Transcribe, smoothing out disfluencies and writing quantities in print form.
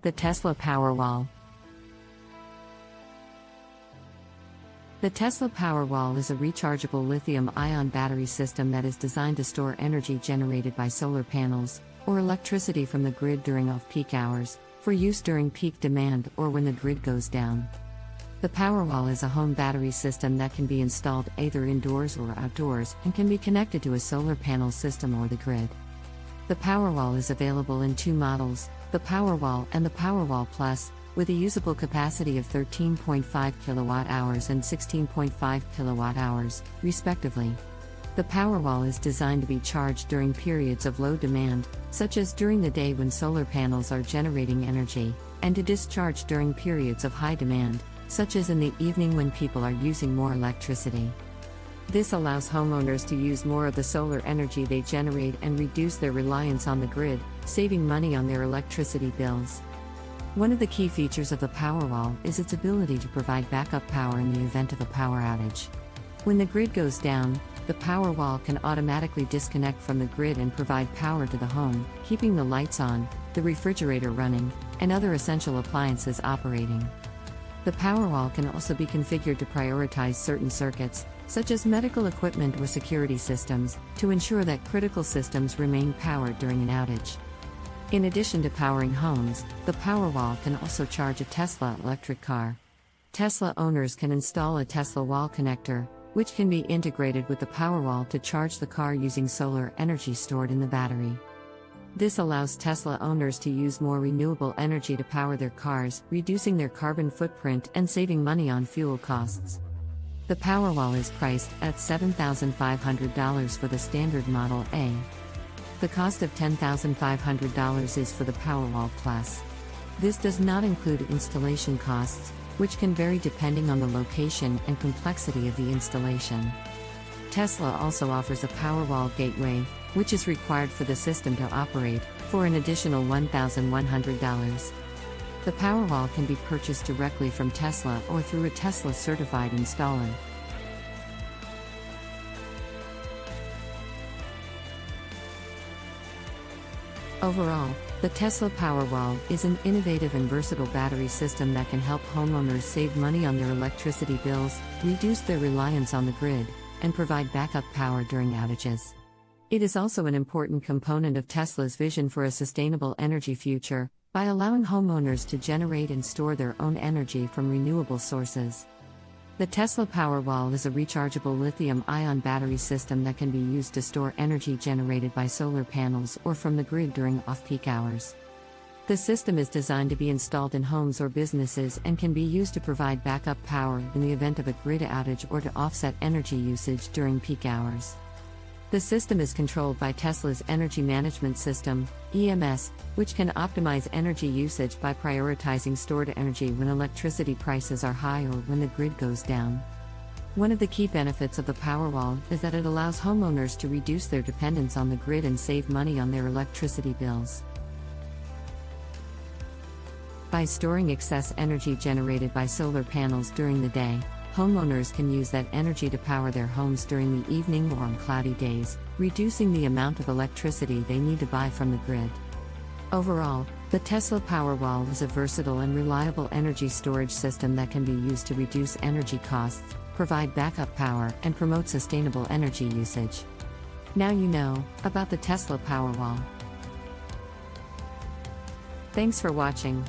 The Tesla Powerwall. The Tesla Powerwall is a rechargeable lithium-ion battery system that is designed to store energy generated by solar panels, or electricity from the grid during off-peak hours, for use during peak demand or when the grid goes down. The Powerwall is a home battery system that can be installed either indoors or outdoors and can be connected to a solar panel system or the grid. The Powerwall is available in two models, the Powerwall and the Powerwall Plus, with a usable capacity of 13.5 kWh and 16.5 kWh, respectively. The Powerwall is designed to be charged during periods of low demand, such as during the day when solar panels are generating energy, and to discharge during periods of high demand, such as in the evening when people are using more electricity. This allows homeowners to use more of the solar energy they generate and reduce their reliance on the grid, saving money on their electricity bills. One of the key features of the Powerwall is its ability to provide backup power in the event of a power outage. When the grid goes down, the Powerwall can automatically disconnect from the grid and provide power to the home, keeping the lights on, the refrigerator running, and other essential appliances operating. The Powerwall can also be configured to prioritize certain circuits, such as medical equipment or security systems, to ensure that critical systems remain powered during an outage. In addition to powering homes, the Powerwall can also charge a Tesla electric car. Tesla owners can install a Tesla wall connector, which can be integrated with the Powerwall to charge the car using solar energy stored in the battery. This allows Tesla owners to use more renewable energy to power their cars, reducing their carbon footprint and saving money on fuel costs. The Powerwall is priced at $7,500 for the standard Model A. The cost of $10,500 is for the Powerwall Plus. This does not include installation costs, which can vary depending on the location and complexity of the installation. Tesla also offers a Powerwall gateway, which is required for the system to operate, for an additional $1,100. The Powerwall can be purchased directly from Tesla or through a Tesla certified installer. Overall, the Tesla Powerwall is an innovative and versatile battery system that can help homeowners save money on their electricity bills, reduce their reliance on the grid, and provide backup power during outages. It is also an important component of Tesla's vision for a sustainable energy future, by allowing homeowners to generate and store their own energy from renewable sources. The Tesla Powerwall is a rechargeable lithium-ion battery system that can be used to store energy generated by solar panels or from the grid during off-peak hours. The system is designed to be installed in homes or businesses and can be used to provide backup power in the event of a grid outage or to offset energy usage during peak hours. The system is controlled by Tesla's Energy Management System, EMS, which can optimize energy usage by prioritizing stored energy when electricity prices are high or when the grid goes down. One of the key benefits of the Powerwall is that it allows homeowners to reduce their dependence on the grid and save money on their electricity bills. By storing excess energy generated by solar panels during the day, homeowners can use that energy to power their homes during the evening or on cloudy days, reducing the amount of electricity they need to buy from the grid. Overall, the Tesla Powerwall is a versatile and reliable energy storage system that can be used to reduce energy costs, provide backup power, and promote sustainable energy usage. Now you know about the Tesla Powerwall. Thanks for watching.